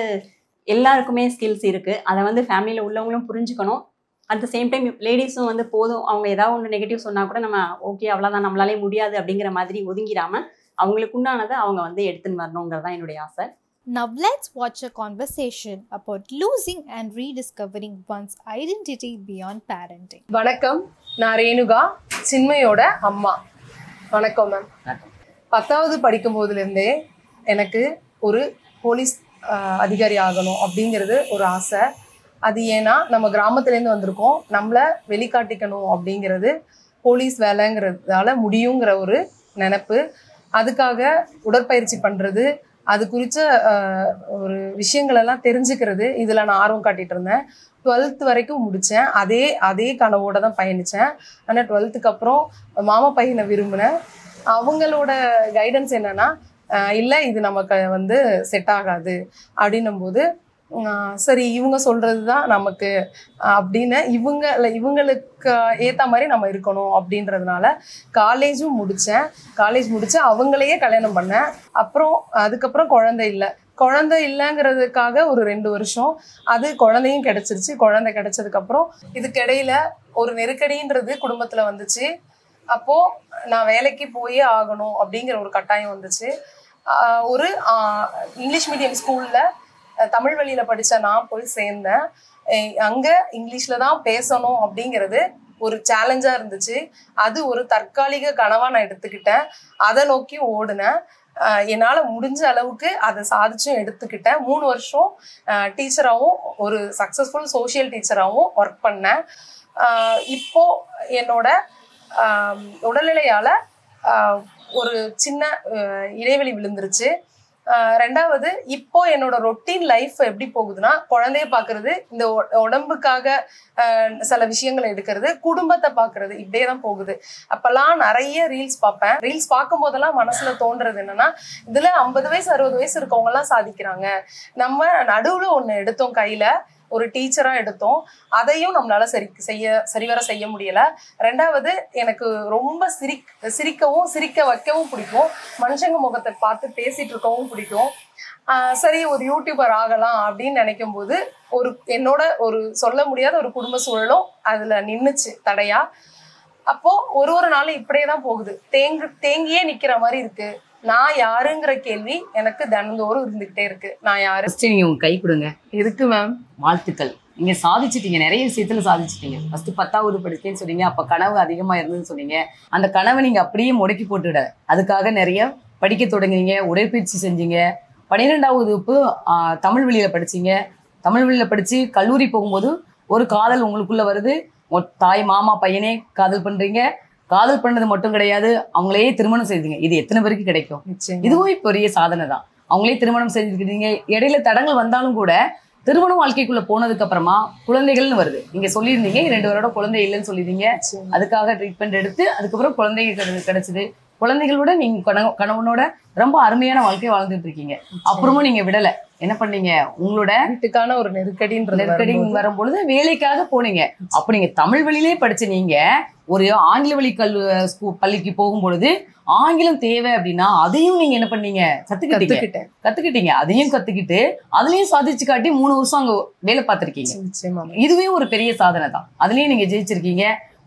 எல்லாருக்குமே ஸ்கில்ஸ் இருக்குது. அதை வந்து ஃபேமிலியில் உள்ளவங்களும் புரிஞ்சுக்கணும். அட் த சேம் டைம் லேடிஸும் வந்து போதும், அவங்க ஏதாவது ஒன்று நெகட்டிவ் சொன்னால் கூட நம்ம ஓகே அவ்வளோதான் நம்மளாலே முடியாது அப்படிங்கிற மாதிரி ஒதுங்கிடாமல் அவங்களுக்கு உண்டானதை அவங்க வந்து எடுத்துன்னு வரணுங்கிறது தான் என்னுடைய ஆசை. Now let's watch a conversation about losing and rediscovering one's identity beyond parenting. வணக்கம், நான் ரேணுகா, சின்மையோட அம்மா. வணக்கம் மேம். 10வது படிக்கும் போதுலேருந்தே எனக்கு ஒரு போலீஸ் அதிகாரி ஆகணும் அப்படிங்கிறது ஒரு ஆசை. அது ஏன்னா நம்ம கிராமத்துலேருந்து வந்திருக்கோம், நம்மளை வெளிக்காட்டிக்கணும் அப்படிங்கிறது போலீஸ் வேலைங்கிறதால முடியுங்கிற ஒரு நினப்பு. அதுக்காக உடற்பயிற்சி பண்ணுறது, அது குறித்த ஒரு விஷயங்களெல்லாம் தெரிஞ்சுக்கிறது, இதில் நான் ஆர்வம் காட்டிகிட்டு இருந்தேன். 12th வரைக்கும் முடித்தேன். அதே கனவோடு தான் பயணித்தேன். ஆனால் 12th அப்புறம் மாமா பையனை விரும்பினேன். அவங்களோட கைடன்ஸ் என்னென்னா, இல்லை இது நமக்கு வந்து செட் ஆகாது அப்படின்னும் போது, சரி இவங்க சொல்கிறது தான் நமக்கு அப்படின்னு இவங்களுக்கு ஏற்ற மாதிரி நம்ம இருக்கணும் அப்படின்றதுனால காலேஜும் முடித்தேன். காலேஜ் முடித்து அவங்களையே கல்யாணம் பண்ணேன். அதுக்கப்புறம் குழந்தை இல்லைங்கிறதுக்காக ஒரு 2 வருஷம் அது குழந்தையும் கிடைச்சிருச்சு. குழந்தை கிடைச்சதுக்கப்புறம் இதுக்கிடையில் ஒரு நெருக்கடின்றது குடும்பத்தில் வந்துச்சு. அப்போது நான் வேலைக்கு போயே ஆகணும் அப்படிங்கிற ஒரு கட்டாயம் வந்துச்சு. ஒரு இங்கிலீஷ் மீடியம் ஸ்கூலில் தமிழ் வழியில் படித்த நான் போய் சேர்ந்தேன். அங்கே இங்கிலீஷில் தான் பேசணும் அப்படிங்கிறது ஒரு சேலஞ்சாக இருந்துச்சு. அது ஒரு தற்காலிக கனவாக நான் எடுத்துக்கிட்டேன். அதை நோக்கி ஓடினேன். என்னால் முடிஞ்ச அளவுக்கு அதை சாதிச்சும் எடுத்துக்கிட்டேன். 3 வருஷம் டீச்சராகவும் ஒரு சக்ஸஸ்ஃபுல் சோஷியல் டீச்சராகவும் ஒர்க் பண்ணேன். இப்போது என்னோட உடல்நிலையால் ஒரு சின்ன இடைவெளி விழுந்துருச்சு. 2வது, இப்போ என்னோட ரொட்டீன் லைஃப் எப்படி போகுதுன்னா, குழந்தைய பார்க்கறது, இந்த உடம்புக்காக சில விஷயங்களை எடுக்கிறது, குடும்பத்தை பார்க்கறது, இப்படியே தான் போகுது. அப்பெல்லாம் நிறைய ரீல்ஸ் பார்ப்பேன். ரீல்ஸ் பார்க்கும் போதெல்லாம் மனசுல தோன்றது என்னன்னா, இதுல 50 வயசு 60 வயசு இருக்கவங்க எல்லாம் சாதிக்கிறாங்க. நம்ம நடுவுல ஒண்ணு எடுத்தோம், கையில ஒரு டீச்சரா எடுத்தோம், அதையும் நம்மளால சரிவர செய்ய முடியல. 2வது, எனக்கு ரொம்ப சிரிக்கவும் சிரிக்க வைக்கவும் பிடிக்கும். மனுஷங்க முகத்தை பார்த்து பேசிட்டு இருக்கவும் பிடிக்கும். சரி ஒரு யூடியூபர் ஆகலாம் அப்படின்னு நினைக்கும் போது என்னோட ஒரு சொல்ல முடியாத ஒரு குடும்ப சூழலும் அதுல நின்னுச்சு தடையா. அப்போ ஒரு நாளும் இப்படியே தான் போகுது. தேங்கியே நிக்கிற மாதிரி இருக்கு. நான் யாருங்கிற கேள்வி எனக்கு தினந்தோறும் இருந்துகிட்டே இருக்கு. நான் யாரு? நீங்க உங்க கை கொடுங்க. எதுக்கு மேம்? வாழ்த்துக்கள், நீங்க சாதிச்சிட்டீங்க, நிறைய விஷயத்துல சாதிச்சிட்டீங்க. ஃபர்ஸ்ட் 10வது படிக்கேன்னு சொன்னீங்க, அப்ப கனவு அதிகமா இருந்ததுன்னு சொன்னீங்க. அந்த கனவை நீங்க அப்படியே முடக்கி போட்டுட, அதுக்காக நிறைய படிக்க தொடங்குனீங்க, உடற்பயிற்சி செஞ்சீங்க. 12வது வகுப்பு தமிழ் வழியில படிச்சீங்க. தமிழ் வழியில படிச்சு கல்லூரி போகும்போது ஒரு காதல் உங்களுக்குள்ள வருது. தாய் மாமா பையனே காதல் பண்றீங்க. காதல் பண்ணது மட்டும் கிடையாது, அவங்களையே திருமணம் செய்தீங்க. இது எத்தனை பேருக்கு கிடைக்கும்? இதுவும் பெரிய சாதனை தான். அவங்களே திருமணம் செஞ்சுக்கிட்டீங்க. இடையில தடங்கள் வந்தாலும் கூட திருமண வாழ்க்கைக்குள்ள போனதுக்கு அப்புறமா குழந்தைகள்னு வருது. நீங்க சொல்லியிருந்தீங்க 2 வருடம் குழந்தை இல்லைன்னு சொல்லியிருந்தீங்க. அதுக்காக ட்ரீட்மெண்ட் எடுத்து அதுக்கப்புறம் குழந்தைகள் கிடைச்சது. குழந்தைகளோட நீங்க கணவனோட ரொம்ப அருமையான வாழ்க்கையை வாழ்ந்துட்டு இருக்கீங்க. அப்புறமும் நீங்க விடல. என்ன பண்ணீங்க? உங்களோட வீட்டுக்கான ஒரு நெருக்கடி வரும்பொழுது வேலைக்காக போனீங்க. அப்ப நீங்க தமிழ் வழியிலே படிச்ச நீங்க ஒரு ஆங்கில வழி பள்ளிக்கு போகும்பொழுது ஆங்கிலம் தேவை அப்படின்னா அதையும் நீங்க என்ன பண்ணீங்க? கத்துக்கிட்டீங்க. அதையும் கத்துக்கிட்டு அதுலயும் சாதிச்சு காட்டி 3 வருஷம் அங்க வேலை பார்த்திருக்கீங்க. இதுவே ஒரு பெரிய சாதனை தான். அதுலயும் நீங்க ஜெயிச்சிருக்கீங்க.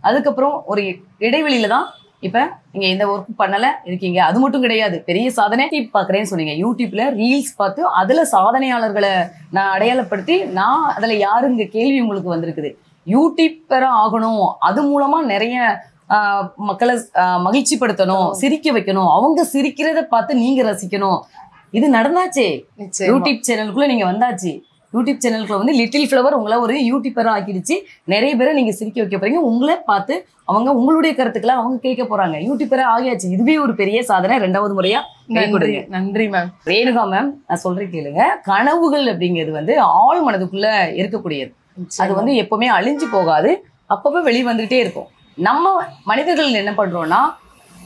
அதுக்கப்புறம் ஒரு இடைவெளியில தான் இப்ப நீங்க எந்த ஒர்க் பண்ணல இருக்கீங்க. அது மட்டும் கிடையாது, பெரிய சாதனை பாக்குறேன்னு சொன்னீங்க. யூடியூப்ல ரீல்ஸ் பார்த்து அதுல சாதனையாளர்களை நான் அடையாளப்படுத்தி அதுல யாருங்க கேள்வி உங்களுக்கு வந்திருக்குது. யூடியூபரா ஆகணும், அது மூலமா நிறைய மக்களை மகிழ்ச்சிப்படுத்தணும், சிரிக்க வைக்கணும், அவங்க சிரிக்கிறத பார்த்து நீங்க ரசிக்கணும். இது நடந்தாச்சே. யூடியூப் சேனலுக்குள்ள நீங்க வந்தாச்சு. யூடியூப் சேனலுக்குள்ள வந்து லிட்டில் ஃப்ளவர் உங்களை ஒரு யூடியூபரா ஆக்கிடுச்சு. நிறைய பேரை நீங்க சிரிக்க வைக்க போறீங்க. உங்களை பார்த்து அவங்க உங்களுடைய கருத்துக்களை அவங்க கேட்க போறாங்க. யூடியூபரா ஆகியாச்சு. இதுவே ஒரு பெரிய சாதனை. 2வது முறையா கொடுங்க. நன்றி மேம். ரேணுகா மேம், நான் சொல்றேன் கேளுங்க. கனவுகள் அப்படிங்கிறது வந்து ஆழ் மனதுக்குள்ள இருக்கக்கூடியது. அது வந்து எப்பவுமே அழிஞ்சு போகாது. அப்பப்போ வெளியே வந்துகிட்டே இருக்கும். நம்ம மனிதர்கள் என்ன பண்றோம்னா,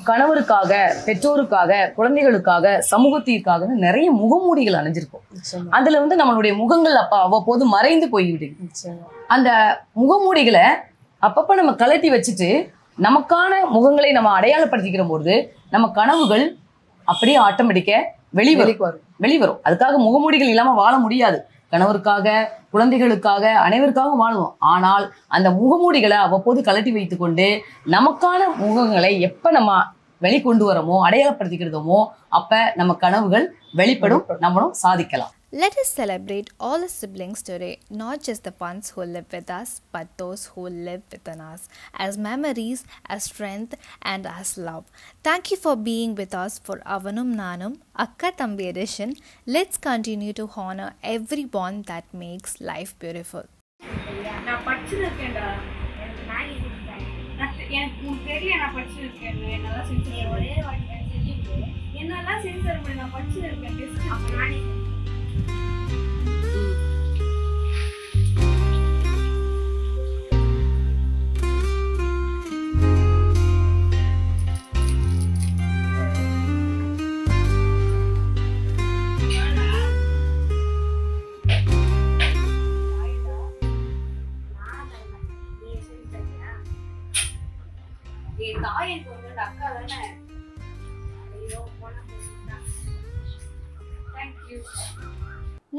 கணவருக்காக, பெற்றோருக்காக, குழந்தைகளுக்காக, சமூகத்திற்காக நிறைய முகமூடிகள் அணிஞ்சிருக்கும். அதுல வந்து நம்மளுடைய முகங்கள் அவ்வப்போது மறைந்து போய்விடுது. அந்த முகமூடிகளை அப்பப்ப நம்ம கலட்டி வச்சுட்டு நமக்கான முகங்களை நம்ம அடையாளப்படுத்திக்கிற போது நம்ம கனவுகள் அப்படியே ஆட்டோமேட்டிக்கா வெளிவரும். அதுக்காக முகமூடிகள் இல்லாம வாழ முடியாது. கணவருக்காக, குழந்தைகளுக்காக, அனைவருக்காக வாழுவோம். ஆனால் அந்த முகமூடிகளை அவ்வப்போது கலட்டி வைத்துக் கொண்டு நமக்கான முகங்களை எப்ப நம்ம வெளிக்கொண்டு வரமோ, அடையாளப்படுத்திக்கிறதோமோ, அப்ப நம்ம கனவுகள் வெளிப்படும். நம்மளும் சாதிக்கலாம். Let us celebrate all the siblings today, not just the ones who live with us, but those who live within us, as memories, as strength, and as love. Thank you for being with us for Avanum Nanum, Akka Thambi edition. Let's continue to honor every bond that makes life beautiful. நான் படிச்சிருக்கேன்டா. எனக்கு உனக்கு தெரியல நான் படிச்சிருக்கேன். என்னெல்லாம் செஞ்சு ஒரே வாட்டி என்னெல்லாம் செஞ்சு தர முடியும். நான் படிச்சிருக்கேன். அப்போ நானே அக்கா தானே.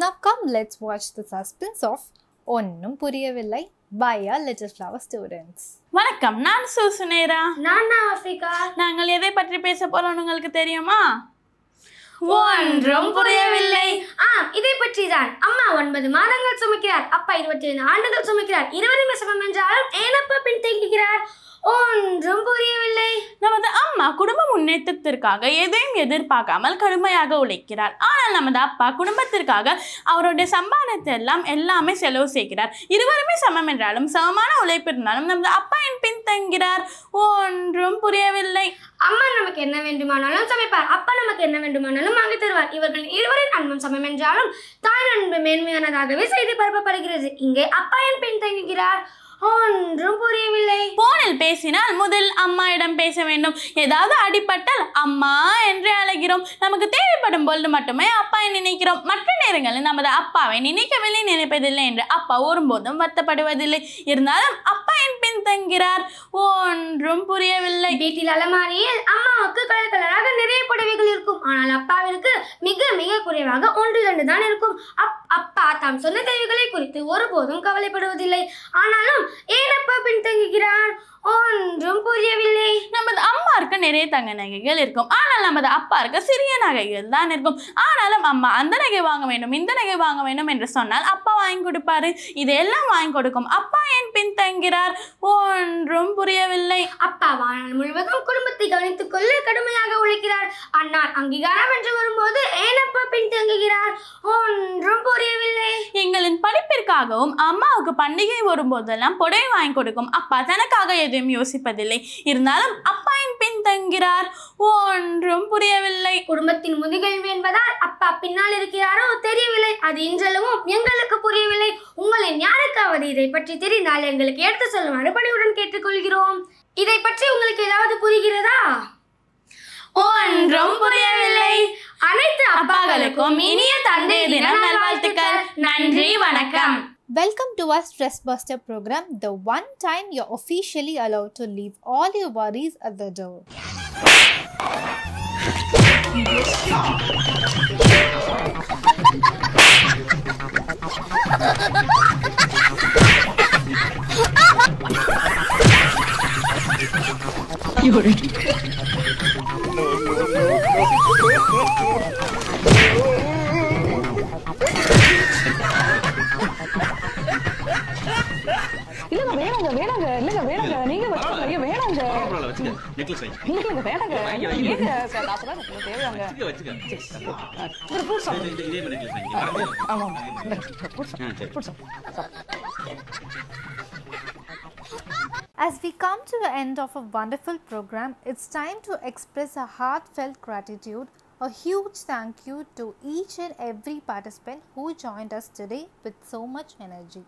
Now come, let's watch the suspense of Onnum Puriyavillai by our Little Flower students. வணக்கம், நான் சுசுனேரா. நான் ஆஃபிகா. நாங்கள் எதை பற்றி பேச போறோம் உங்களுக்கு தெரியுமா? ஒன்றும் புரியவில்லை. இதை பற்றி தான். அம்மா 9 மாதங்கள் சுமக்கிறார், அப்பா 25 ஆண்டுகள் சுமக்கிறார். இருவருமே சமம் என்றாலும் ஏனப்பா பின்தங்குகிறார்? ஒன்றும் புரியவில்லை. நமது அம்மா குடும்ப முன்னேற்றத்திற்காக எதையும் எதிர்பார்க்காமல் கடுமையாக உழைக்கிறார். ஆனால் நமது அப்பா குடும்பத்திற்காக அவருடைய சம்பாதத்தை எல்லாமே செலவு செய்கிறார். இருவருமே சமம் என்றாலும் சமமான உழைப்பு இருந்தாலும் நமது அப்பா என் பின்தங்குகிறார். ஒன்றும் புரியவில்லை. அம்மா நமக்கு என்ன வேண்டுமானாலும் சமைப்பார், அப்பா நமக்கு என்ன வேண்டுமானாலும் வாங்கி தருவார். இவர்கள் இருவரின் அன்பும் சமம் என்றாலும் தாய் அன்பு மேன்மையானதாகவே செய்தி பரப்பப்படுகிறது. இங்கே அப்பா என் பின்தங்குகிறார். ஒன்றும் புரியவில்லை. போனில் பேசினால் முதல் அம்மாயிடம் பேச வேண்டும். ஏதாவது அடிபட்டால் அம்மா என்று அழைக்கிறோம். நமக்கு தேவைப்படும் பொழுது மட்டுமே அப்பாவை நினைக்கிறோம். மற்ற நேரங்களில் நமது அப்பாவை நினைக்கவில்லை, நினைப்பதில்லை என்று அப்பா ஒருபோதும் வருத்தப்படுவதில்லை. இருந்தாலும் அப்பா என் பின்தங்குகிறார். ஒன்றும் புரியவில்லை. வீட்டில் அலமாரியில் அம்மாவுக்கு கலர் கலராக நிறைய புடவைகள் இருக்கும். ஆனால் அப்பாவிற்கு மிக மிக குறைவாக 1-2 தான் இருக்கும். அப்பா தாம் சொன்ன தேவைகளை குறித்து ஒருபோதும் கவலைப்படுவதில்லை. ஆனாலும் ஏனப்பா பின்தங்குகிறார்? ஒன்றும் புரியவில்லை. நமது அம்மாவுக்கு நிறைய தங்க நகைகள் இருக்கும். ஆனால் நமது அப்பாவுக்கு சிறிய நகைகள் தான் இருக்கும். ஆனாலும் அம்மா அந்த நகை வாங்க வேண்டும், இந்த நகை வாங்க வேண்டும் என்று சொன்னால் அப்பா வாங்கி கொடுப்பாரு. இதெல்லாம் வாங்கி கொடுக்கும். அப்பா ஏன் பின்தங்குகிறார்? ஒன்றும் புரியவில்லை. அப்பா வாழ்நாள் முழுவதும் குடும்பத்தை கவனித்துக் கொள்ள கடுமையாக உழைக்கிறார். ஆனால் அங்கீகாரம் என்று வரும்போது ஏனப்பா பின்தங்குகிறார்? ஒன்றும் புரியவில்லை. எங்களின் படிப்பிற்காகவும் அம்மாவுக்கு பண்டிகை வரும்போதெல்லாம் புடவை வாங்கி கொடுக்கும். அப்பா தனக்காக எதையும் யோசிப்பதில்லை. இருந்தாலும் அப்பா என் பின்தங்குகிறார். ஒன்றும் புரியவில்லை. குடும்பத்தின் முதுகெலும்பு என்பதால் அப்பா பின்னால் இருக்கிறாரோ தெரியவில்லை. அது இன்றளவும் எங்களுக்கு புரியவில்லை. உங்களின் யாருக்காவது இதை பற்றி தெரிந்தால் எங்களுக்கு எடுத்து சொல்லுமாறு பணிவுடன் கேட்டுக்கொள்கிறோம். இதை பற்றி உங்களுக்கு ஏதாவது புரிகிறதா? ஒன்றும் புரியவில்லை. அனைத்து அப்பாக்களுக்கும் இனிய தந்தை தின நல்வாழ்த்துக்கள். நன்றி, வணக்கம். Welcome to our Stress Buster program, the one time you're officially allowed to leave all your worries at the door. இல்லங்க வேணாங்க நீங்க வேணாங்க பரவாயில்ல வச்சுக்க நெக்லஸ் வாங்கி இல்லைங்க வேணாங்க ஏங்க சார் நான் சொல்ல தேவையாங்க வச்சுக்க ஒரு ஃப்ரூட்ஸ் இதே மாதிரி நெக்லஸ் வாங்கி ஆமாம் fruits As we come to the end of a wonderful program, it's time to express a heartfelt gratitude. A huge thank you to each and every participant who joined us today with so much energy.